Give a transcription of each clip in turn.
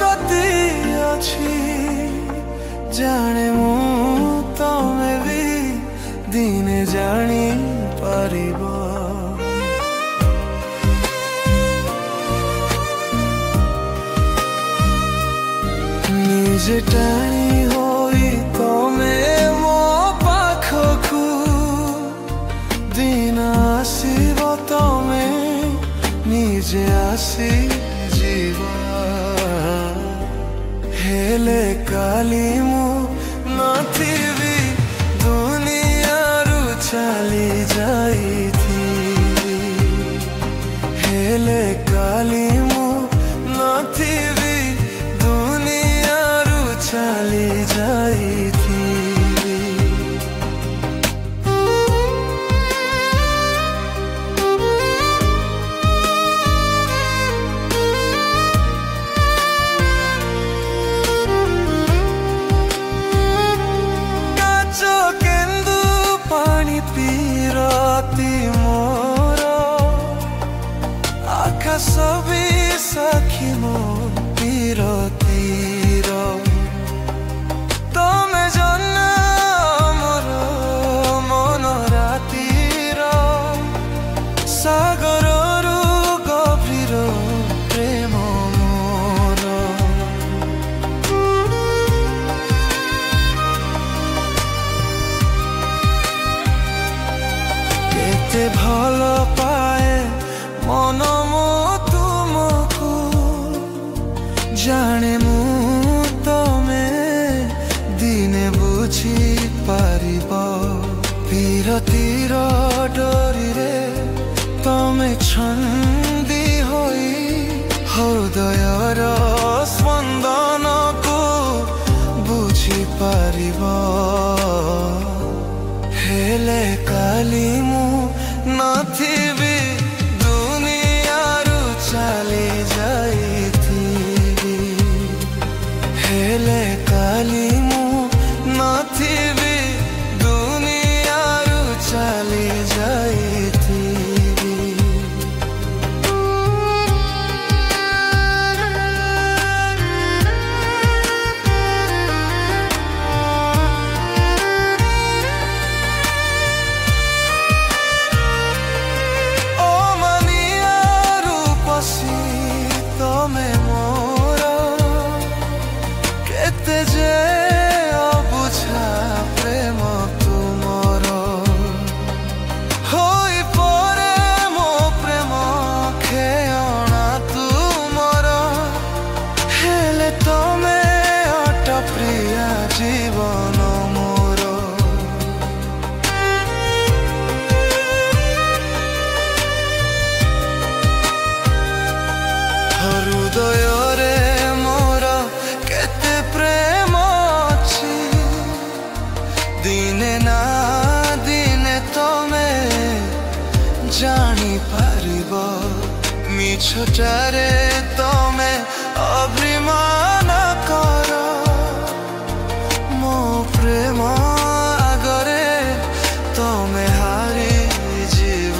कति अच्छी जाने मु तमे भी दिने जानी पारिबो। निजे टाणी होई तमे मो पाखकु दिन आसीबो तमे निजे आसी जीवा। हेले काली मु नथिबी दुनियारू चली जाइथी। हेले काली मु नथिबी दुनियारू चली जाइथी। सभी सखी मो तीर तमे जन मोर मन रातिर सागर रु गभीर प्रेम मोर। केते भल पाए मन जाने मु तमे दिने बुझी पारिबो। पीरतीर डोरी रे तमे छंदी होई हृदयर स्पंदन को बुझी पारिबो। हेले काली मु नथिबी दुनियारू चली जाई। हेले काली मु नथिबी दुनियारू चली जाइथी। ओ मनिया रूपसी तमे मोर केते जे अबुझा प्रेम तुमर होई परे मो प्रेम खेयणा तुमर। हेले तमे अट प्रिया जीवन मोर। हृदय रे मोर केते प्रेम अच्छी दिने ना दिने तमे जानी पारिबो। मिछटारे तमे अभिमान कर मो प्रेम आगरे तमे हारी जीव।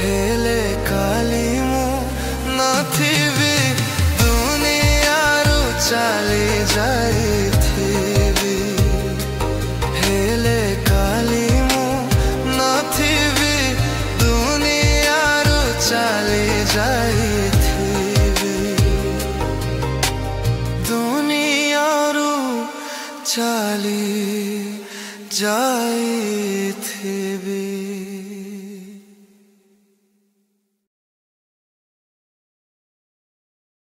हेले काली मु नथिबी दुनियारू चली जाइथी। हेले काली मु नथिबी दुनियारू चली जाइथी। दुनियारू चली जाइथी।